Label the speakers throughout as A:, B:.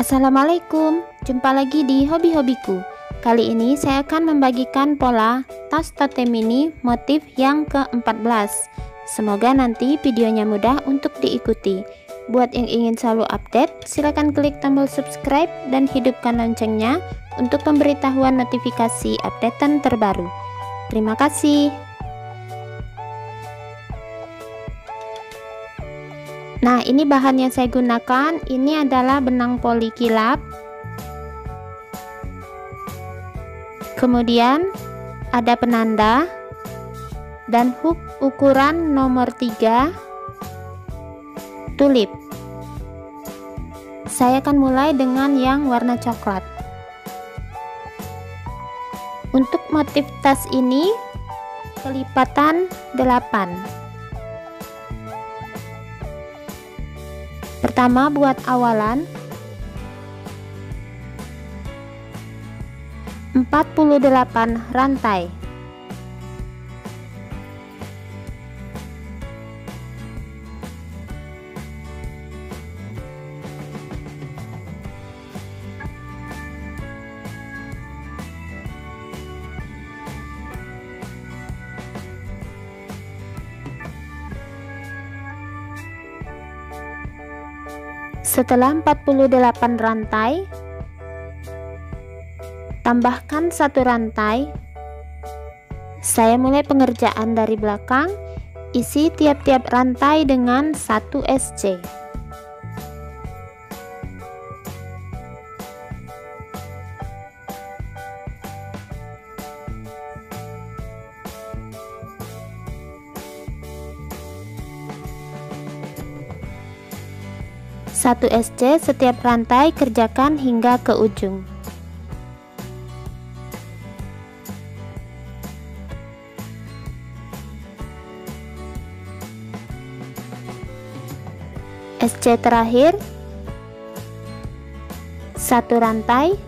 A: Assalamualaikum, jumpa lagi di hobi-hobiku. Kali ini saya akan membagikan pola tas tote mini motif yang ke-14. Semoga nanti videonya mudah untuk diikuti. Buat yang ingin selalu update, silakan klik tombol subscribe dan hidupkan loncengnya untuk pemberitahuan notifikasi updatean terbaru. Terima kasih. Nah, ini bahan yang saya gunakan. Ini adalah benang poli kilap. Kemudian ada penanda dan hook ukuran nomor 3 tulip. Saya akan mulai dengan yang warna coklat. Untuk motif tas ini kelipatan 8. Pertama, buat awalan 48 rantai. Setelah 48 rantai, tambahkan 1 rantai. Saya mulai pengerjaan dari belakang. Isi tiap-tiap rantai dengan 1 SC. Satu SC setiap rantai, kerjakan hingga ke ujung. SC terakhir, 1 rantai,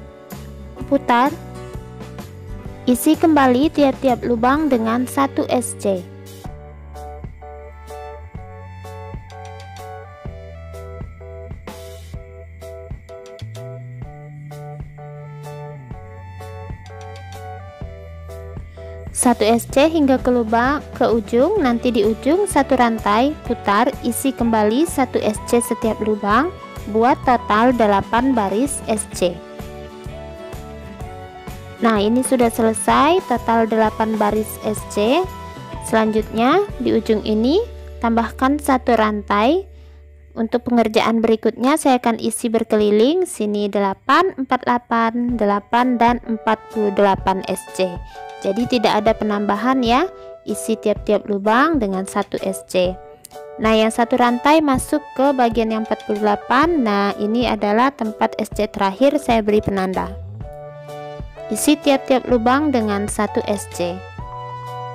A: putar, isi kembali tiap-tiap lubang dengan 1 SC. Satu SC hingga ke lubang ke ujung. Nanti di ujung 1 rantai, putar, isi kembali 1 SC setiap lubang, buat total 8 baris SC. Nah, ini sudah selesai, total 8 baris SC. Selanjutnya di ujung ini tambahkan 1 rantai. Untuk pengerjaan berikutnya saya akan isi berkeliling, sini 8, 48, 8 dan 48 SC. Jadi tidak ada penambahan ya, isi tiap-tiap lubang dengan 1 SC. Nah, yang 1 rantai masuk ke bagian yang 48. Nah, ini adalah tempat SC terakhir, saya beri penanda. Isi tiap-tiap lubang dengan 1 SC.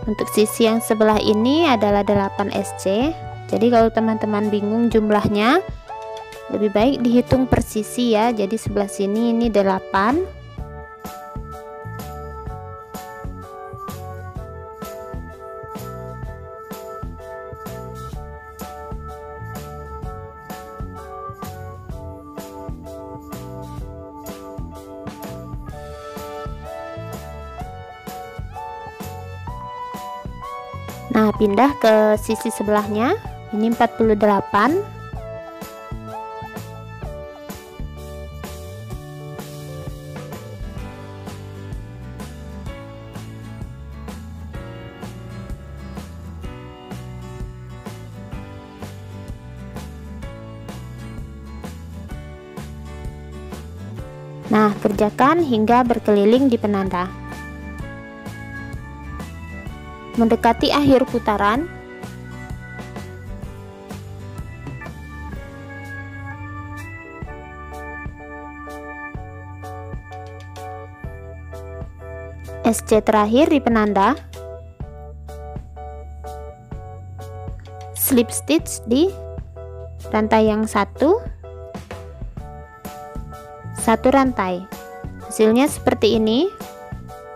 A: Untuk sisi yang sebelah ini adalah 8 SC. Jadi kalau teman-teman bingung jumlahnya, lebih baik dihitung per sisi ya. Jadi sebelah sini ini 8. Nah, pindah ke sisi sebelahnya. Ini 48. Nah, kerjakan hingga berkeliling di penanda. Mendekati akhir putaran, SC terakhir di penanda, slip stitch di rantai yang 1 rantai. Hasilnya seperti ini.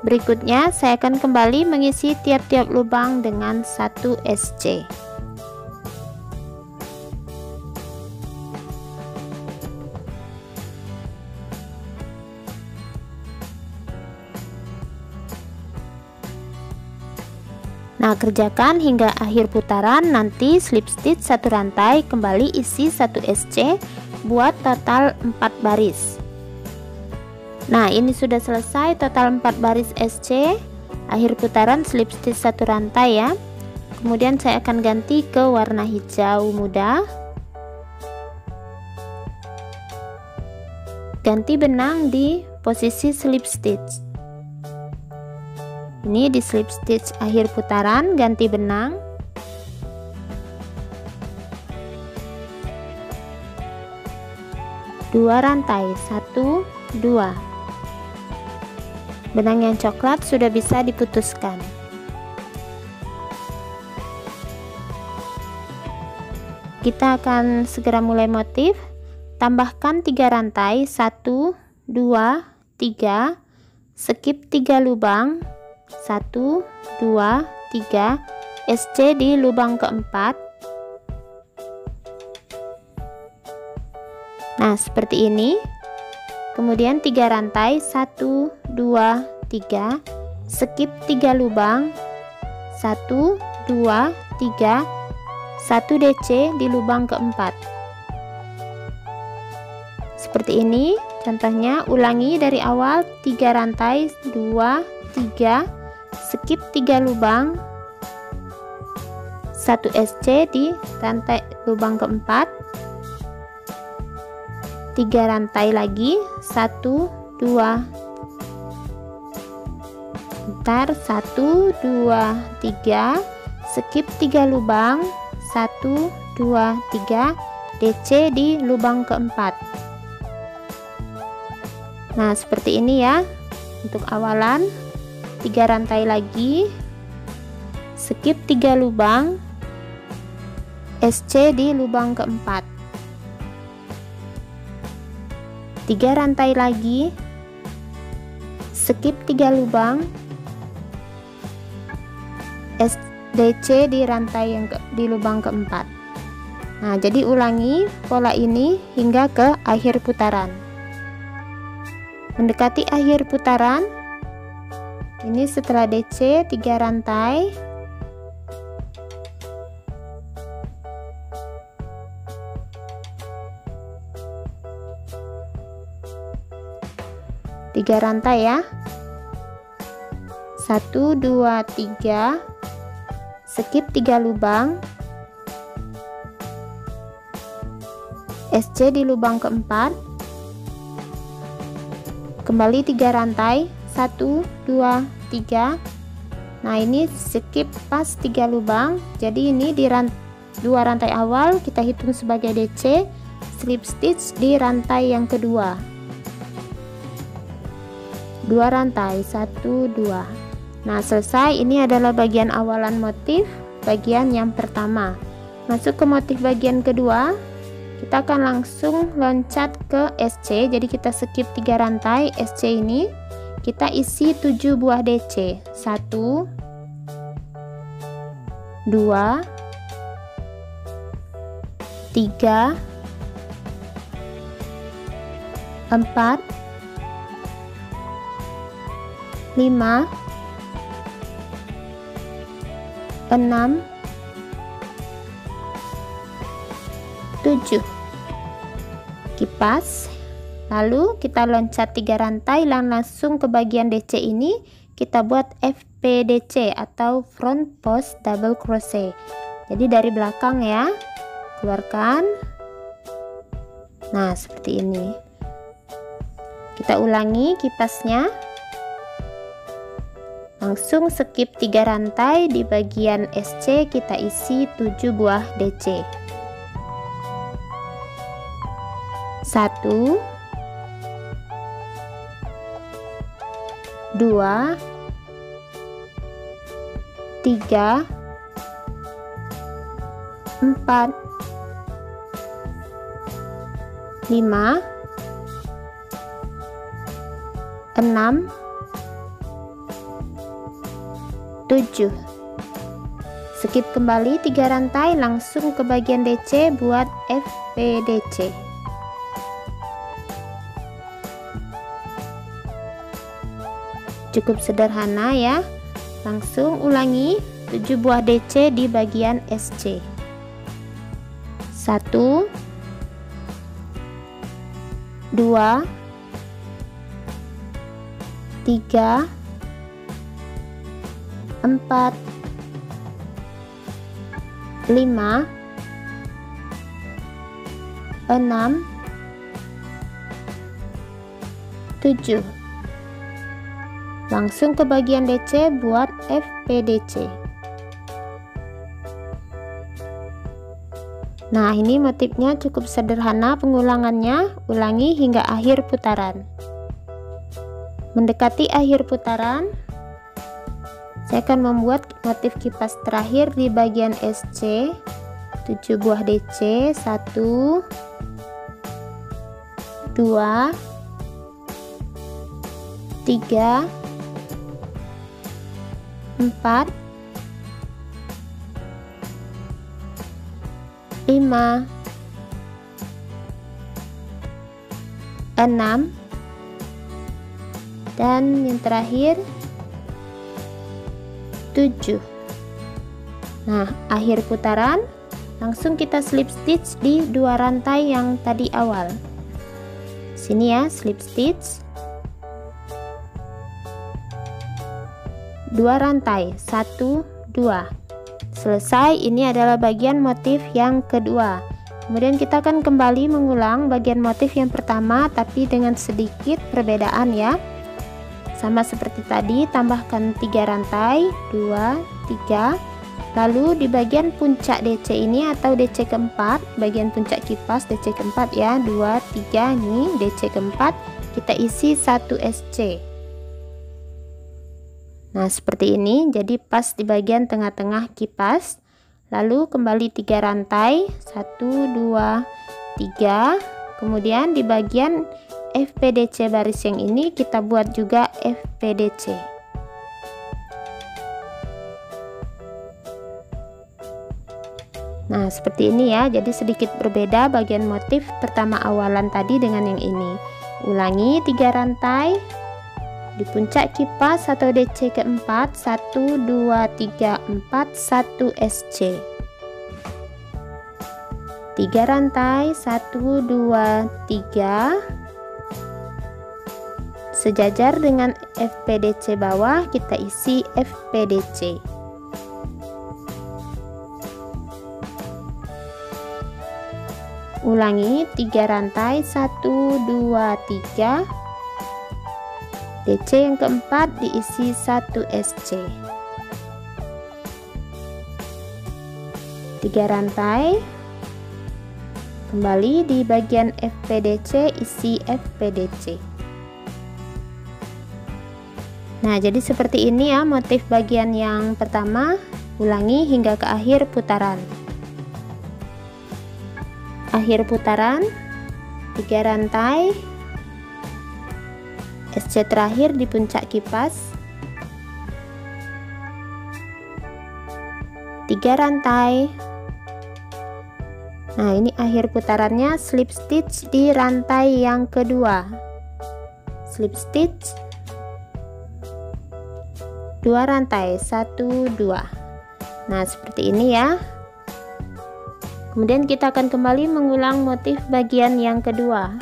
A: Berikutnya saya akan kembali mengisi tiap-tiap lubang dengan 1 SC. Nah, kerjakan hingga akhir putaran, nanti slip stitch satu rantai, kembali isi 1 SC, buat total 4 baris. Nah, ini sudah selesai total 4 baris SC, akhir putaran slip stitch satu rantai ya. Kemudian saya akan ganti ke warna hijau muda. Ganti benang di posisi slip stitch. Ini di slip stitch akhir putaran, ganti benang. Dua rantai, 1, 2. Benang yang coklat sudah bisa diputuskan. Kita akan segera mulai motif. Tambahkan 3 rantai, 1, 2, 3, skip 3 lubang, 1, 2, 3, SC di lubang keempat. Nah, seperti ini. Kemudian 3 rantai, 1, 2, 3, skip 3 lubang, 1, 2, 3, 1 DC di lubang keempat. Seperti ini contohnya. Ulangi dari awal, 3 rantai, 2, 3, skip 3 lubang, 1 SC di rantai lubang keempat, 3 rantai lagi, 1, 2, bentar, 1, 2, 3, skip 3 lubang, 1, 2, 3, DC di lubang keempat. Nah, seperti ini ya untuk awalan. 3 rantai lagi, skip 3 lubang, SC di lubang keempat, 3 rantai lagi, skip 3 lubang, DC di rantai yang di lubang keempat. Nah, jadi ulangi pola ini hingga ke akhir putaran. Mendekati akhir putaran, ini setelah DC 3 rantai, ya, 1, 2, 3, skip 3 lubang, SC di lubang keempat, kembali 3 rantai, 1, 2, 3. Nah, ini skip pas 3 lubang, jadi ini di 2 rantai awal kita hitung sebagai DC, slip stitch di rantai yang kedua, 2 rantai, 1, 2. Nah, selesai. Ini adalah bagian awalan motif bagian yang pertama. Masuk ke motif bagian kedua, kita akan langsung loncat ke SC. Jadi kita skip 3 rantai SC, ini kita isi 7 buah DC, 1, 2, 3, 4, 5, 6, 7. Kipas. Lalu kita loncat 3 rantai langsung ke bagian DC ini, kita buat FPDC atau front post double crochet. Jadi dari belakang ya, keluarkan. Nah, seperti ini. Kita ulangi kipasnya. Langsung skip 3 rantai, di bagian SC kita isi 7 buah DC. 1, 2, 3, 4, 5, 6, 7. Skip kembali 3 rantai, langsung ke bagian DC buat FPDC. Cukup sederhana ya. Langsung ulangi 7 buah DC di bagian SC. 1 2 3 4 5 6 7. Langsung ke bagian DC buat FPDC. Nah, ini motifnya cukup sederhana pengulangannya. Ulangi hingga akhir putaran. Mendekati akhir putaran, saya akan membuat motif kipas terakhir di bagian SC. 7 buah DC, 1 2 3 4 5 6 dan yang terakhir 7. Nah, akhir putaran langsung kita slip stitch di 2 rantai yang tadi awal. Sini ya, slip stitch 2 rantai, 1 2. Selesai. Ini adalah bagian motif yang kedua. Kemudian kita akan kembali mengulang bagian motif yang pertama, tapi dengan sedikit perbedaan ya. Sama seperti tadi, tambahkan 3 rantai, 2 3. Lalu di bagian puncak DC ini atau DC keempat, bagian puncak kipas DC keempat ya, 2 3. Ini DC keempat, kita isi 1 SC. Nah, seperti ini, jadi pas di bagian tengah-tengah kipas. Lalu kembali 3 rantai, 1 2 3. Kemudian di bagian FPDC baris yang ini kita buat juga FPDC. Nah, seperti ini ya, jadi sedikit berbeda bagian motif pertama awalan tadi dengan yang ini. Ulangi 3 rantai di puncak kipas atau DC keempat, 1 2 3 4, 1 SC. 3 rantai, 1 2 3. Sejajar dengan FPDC bawah, kita isi FPDC. Ulangi 3 rantai, 1 2 3. DC yang keempat diisi 1 SC. 3 rantai, kembali di bagian FPDC, isi FPDC. Nah, jadi seperti ini ya motif bagian yang pertama. Ulangi hingga ke akhir putaran. Akhir putaran, 3 rantai, SC terakhir di puncak kipas, 3 rantai. Nah, ini akhir putarannya, slip stitch di rantai yang kedua, slip stitch 2 rantai, 1 2. Nah, seperti ini ya. Kemudian kita akan kembali mengulang motif bagian yang kedua.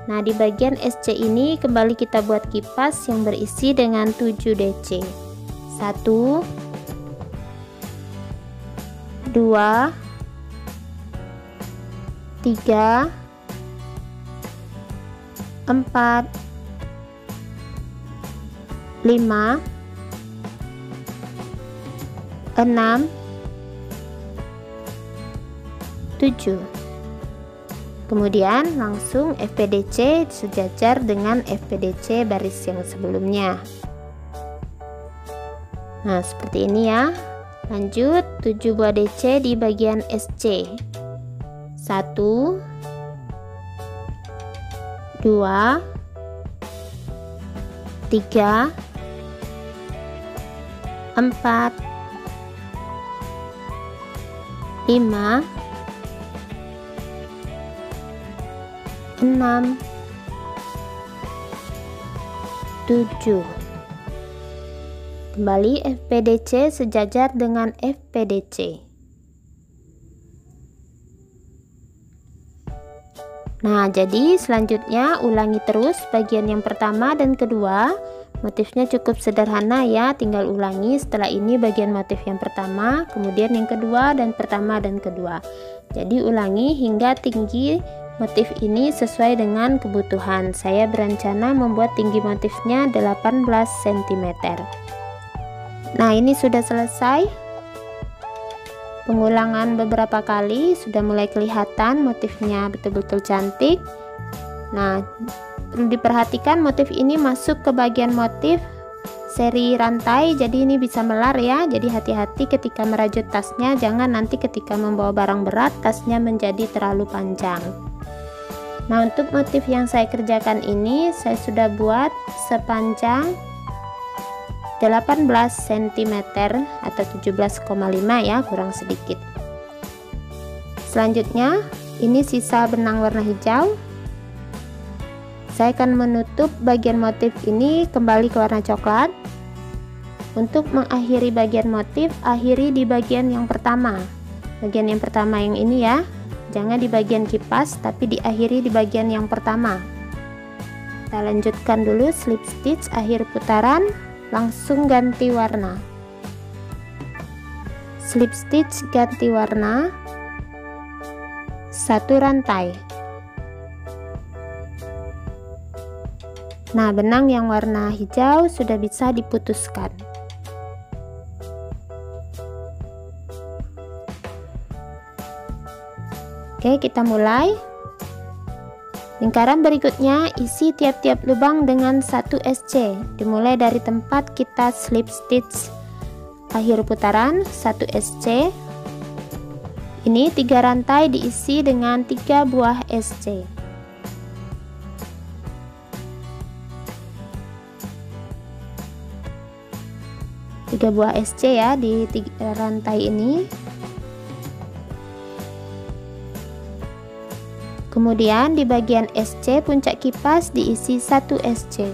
A: Nah, di bagian SC ini kembali kita buat kipas yang berisi dengan 7 DC. 1 2 3 4 5 6 7. Kemudian langsung FPDC sejajar dengan FPDC baris yang sebelumnya. Nah, seperti ini ya. Lanjut 7 buah DC di bagian SC. 1 2 3 4 5 6 7. Kembali FPDC sejajar dengan FPDC. Nah, jadi selanjutnya ulangi terus bagian yang pertama dan kedua. Motifnya cukup sederhana ya, tinggal ulangi. Setelah ini bagian motif yang pertama, kemudian yang kedua, dan pertama dan kedua. Jadi ulangi hingga tinggi motif ini sesuai dengan kebutuhan. Saya berencana membuat tinggi motifnya 18 cm. Nah, ini sudah selesai. Pengulangan beberapa kali sudah mulai kelihatan motifnya betul-betul cantik. Nah, perlu diperhatikan motif ini masuk ke bagian motif seri rantai, jadi ini bisa melar ya. Jadi hati-hati ketika merajut tasnya, jangan nanti ketika membawa barang berat tasnya menjadi terlalu panjang. Nah, untuk motif yang saya kerjakan ini saya sudah buat sepanjang 18 cm atau 17,5 ya, kurang sedikit. Selanjutnya ini sisa benang warna hijau. Saya akan menutup bagian motif ini kembali ke warna coklat. Untuk mengakhiri bagian motif, akhiri di bagian yang pertama. Bagian yang pertama yang ini ya, jangan di bagian kipas tapi diakhiri di bagian yang pertama. Kita lanjutkan dulu slip stitch akhir putaran, langsung ganti warna. Slip stitch ganti warna, satu rantai. Nah, benang yang warna hijau sudah bisa diputuskan. Oke, kita mulai. Lingkaran berikutnya isi tiap-tiap lubang dengan 1 SC. Dimulai dari tempat kita slip stitch akhir putaran 1 SC. Ini 3 rantai diisi dengan 3 buah SC. Tiga buah SC ya di 3 rantai ini. Kemudian di bagian SC puncak kipas diisi 1 SC.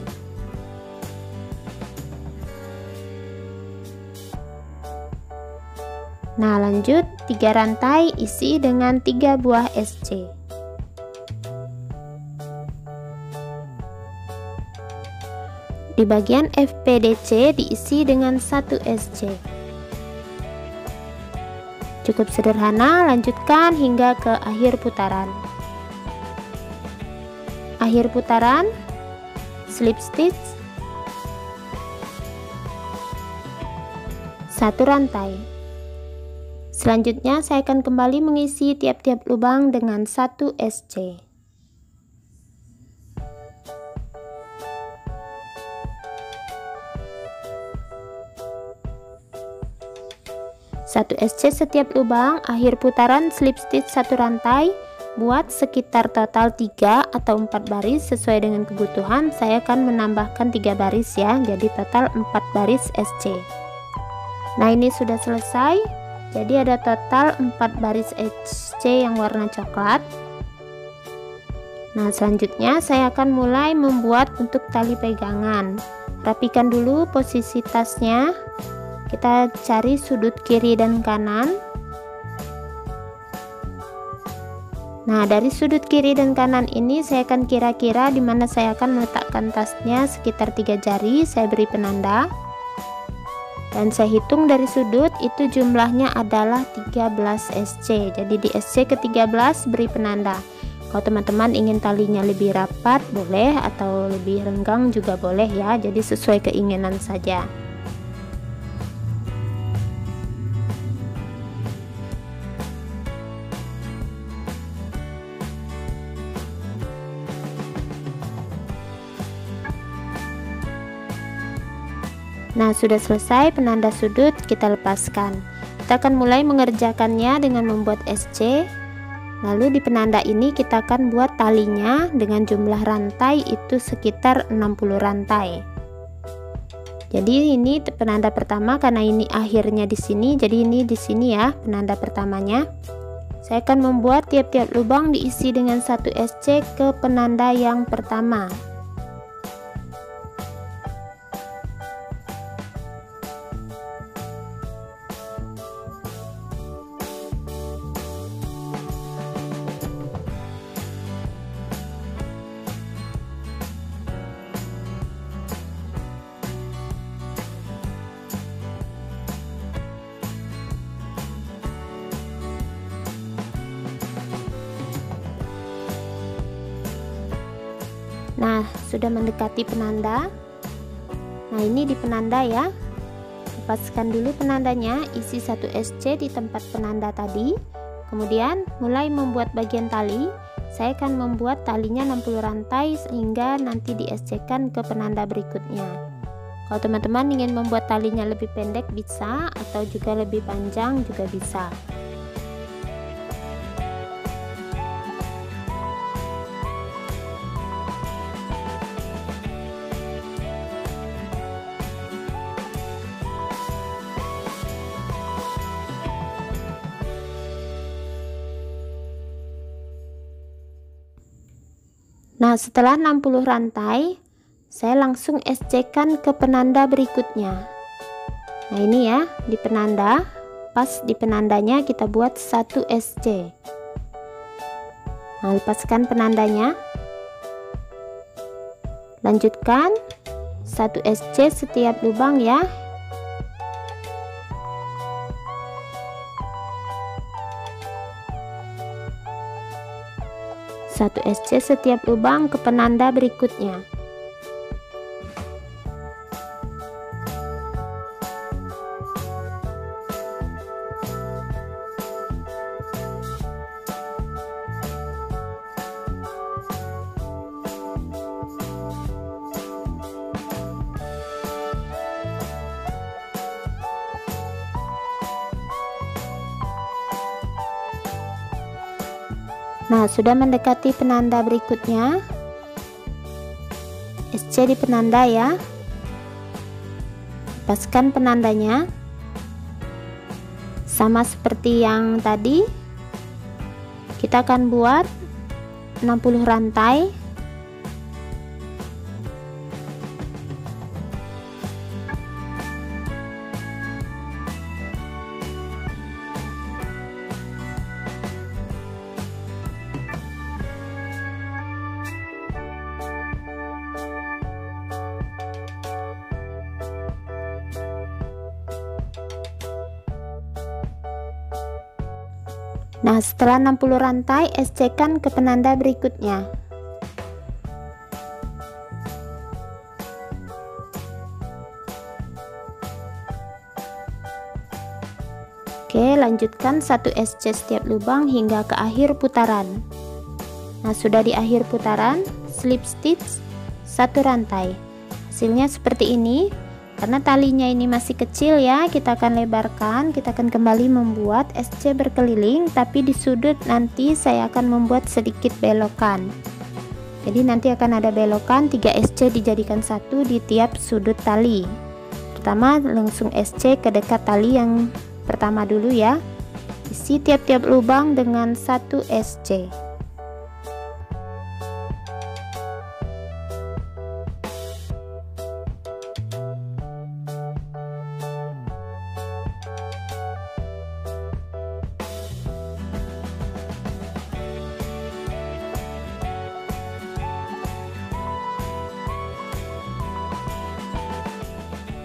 A: Nah, lanjut 3 rantai isi dengan 3 buah SC. Di bagian FPDC diisi dengan 1 SC. Cukup sederhana, lanjutkan hingga ke akhir putaran. Akhir putaran, slip stitch, 1 rantai. Selanjutnya saya akan kembali mengisi tiap-tiap lubang dengan 1 SC. Satu SC setiap lubang, akhir putaran slip stitch 1 rantai. Buat sekitar total 3 atau 4 baris sesuai dengan kebutuhan. Saya akan menambahkan 3 baris ya, jadi total 4 baris SC. Nah, ini sudah selesai. Jadi ada total 4 baris SC yang warna coklat. Nah, selanjutnya saya akan mulai membuat untuk tali pegangan. Rapikan dulu posisi tasnya. Kita cari sudut kiri dan kanan. Nah, dari sudut kiri dan kanan ini saya akan kira-kira di mana saya akan meletakkan tasnya, sekitar 3 jari saya beri penanda. Dan saya hitung dari sudut itu jumlahnya adalah 13 SC. Jadi di SC ke-13 beri penanda. Kalau teman-teman ingin talinya lebih rapat boleh, atau lebih renggang juga boleh ya. Jadi sesuai keinginan saja. Nah, sudah selesai penanda sudut, kita lepaskan. Kita akan mulai mengerjakannya dengan membuat SC. Lalu di penanda ini kita akan buat talinya dengan jumlah rantai itu sekitar 60 rantai. Jadi ini penanda pertama, karena ini akhirnya di sini, jadi ini di sini ya penanda pertamanya. Saya akan membuat tiap-tiap lubang diisi dengan 1 SC ke penanda yang pertama. Nah, sudah mendekati penanda. Nah, ini di penanda ya. Lepaskan dulu penandanya, isi 1 SC di tempat penanda tadi. Kemudian mulai membuat bagian tali. Saya akan membuat talinya 60 rantai sehingga nanti di SC-kan ke penanda berikutnya. Kalau teman-teman ingin membuat talinya lebih pendek bisa, atau juga lebih panjang juga bisa. Nah, setelah 60 rantai, saya langsung SC-kan ke penanda berikutnya. Nah, ini ya, di penanda, pas di penandanya kita buat 1 SC. Nah, lepaskan penandanya. Lanjutkan 1 SC setiap lubang ya. Satu SC setiap lubang ke penanda berikutnya. Nah, sudah mendekati penanda berikutnya. SC di penanda ya. Lepaskan penandanya. Sama seperti yang tadi, kita akan buat 60 rantai. Nah, setelah 60 rantai, SC-kan ke penanda berikutnya. Oke, lanjutkan 1 SC setiap lubang hingga ke akhir putaran. Nah, sudah di akhir putaran, slip stitch 1 rantai. Hasilnya seperti ini. Karena talinya ini masih kecil ya, kita akan lebarkan, kita akan kembali membuat SC berkeliling, tapi di sudut nanti saya akan membuat sedikit belokan. Jadi nanti akan ada belokan 3 SC dijadikan 1 di tiap sudut tali. Pertama langsung SC ke dekat tali yang pertama dulu ya. Isi tiap-tiap lubang dengan 1 SC.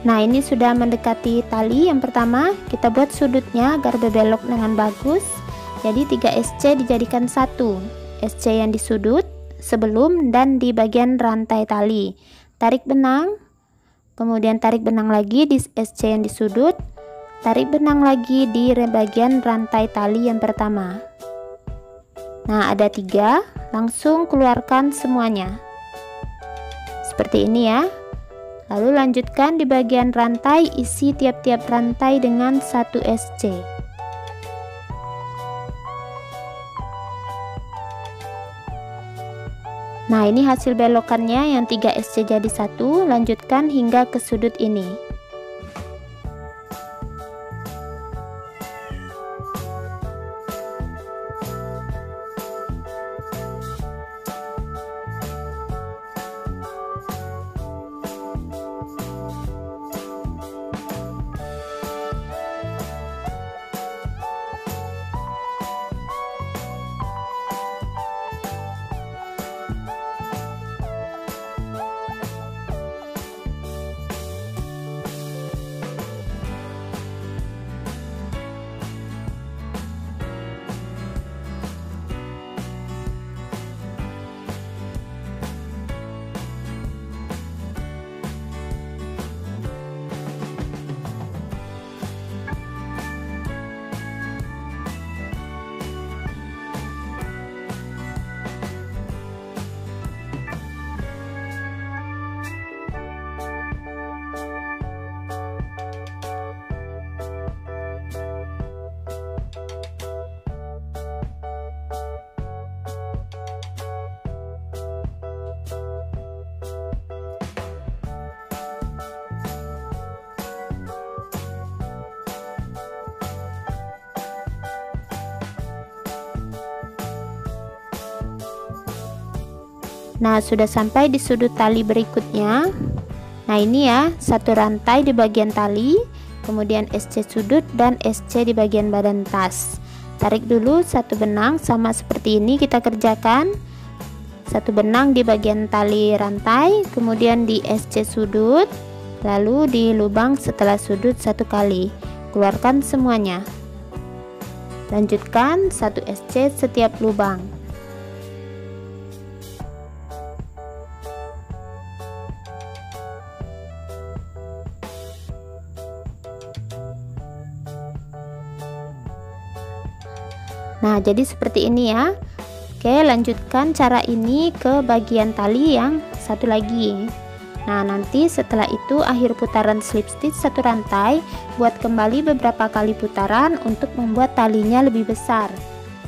A: Nah, ini sudah mendekati tali yang pertama, kita buat sudutnya agar berbelok dengan bagus. Jadi 3 SC dijadikan 1 SC yang di sudut sebelum dan di bagian rantai tali. Tarik benang, kemudian tarik benang lagi di SC yang di sudut, tarik benang lagi di bagian rantai tali yang pertama. Nah, ada 3, langsung keluarkan semuanya seperti ini ya. Lalu lanjutkan di bagian rantai, isi tiap-tiap rantai dengan 1 SC. Nah, ini hasil belokannya yang 3 SC jadi 1, lanjutkan hingga ke sudut ini. Nah, sudah sampai di sudut tali berikutnya. Nah, ini ya, satu rantai di bagian tali, kemudian SC sudut dan SC di bagian badan tas. Tarik dulu satu benang sama seperti ini kita kerjakan. Satu benang di bagian tali rantai, kemudian di SC sudut, lalu di lubang setelah sudut satu kali. Keluarkan semuanya. Lanjutkan satu SC setiap lubang. Nah, jadi seperti ini ya. Oke, lanjutkan cara ini ke bagian tali yang satu lagi. Nah, nanti setelah itu akhir putaran slip stitch satu rantai, buat kembali beberapa kali putaran untuk membuat talinya lebih besar.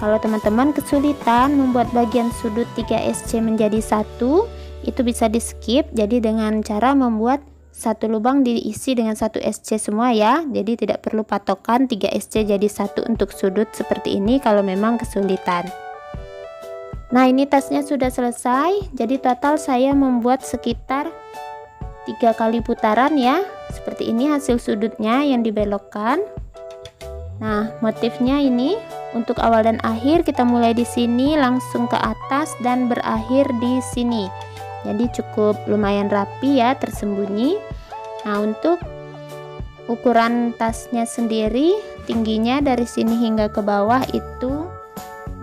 A: Kalau teman-teman kesulitan membuat bagian sudut 3 SC menjadi satu, itu bisa di skip. Jadi dengan cara membuat satu lubang diisi dengan satu SC semua ya, jadi tidak perlu patokan 3 SC jadi satu untuk sudut seperti ini kalau memang kesulitan. Nah, ini tasnya sudah selesai, jadi total saya membuat sekitar 3 kali putaran ya, seperti ini hasil sudutnya yang dibelokkan. Nah, motifnya ini untuk awal dan akhir kita mulai di sini langsung ke atas dan berakhir di sini. Jadi cukup lumayan rapi ya, tersembunyi. Nah, untuk ukuran tasnya sendiri, tingginya dari sini hingga ke bawah itu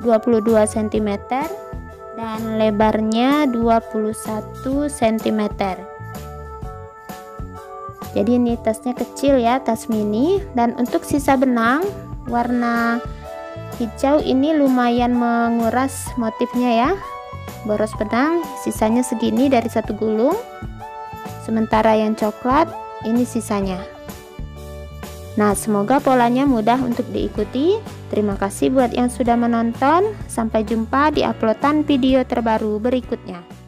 A: 22 cm dan lebarnya 21 cm. Jadi ini tasnya kecil ya, tas mini. Dan untuk sisa benang warna hijau ini lumayan menguras motifnya ya. Boros benang sisanya segini dari satu gulung, sementara yang coklat ini sisanya. Nah, semoga polanya mudah untuk diikuti. Terima kasih buat yang sudah menonton. Sampai jumpa di uploadan video terbaru berikutnya.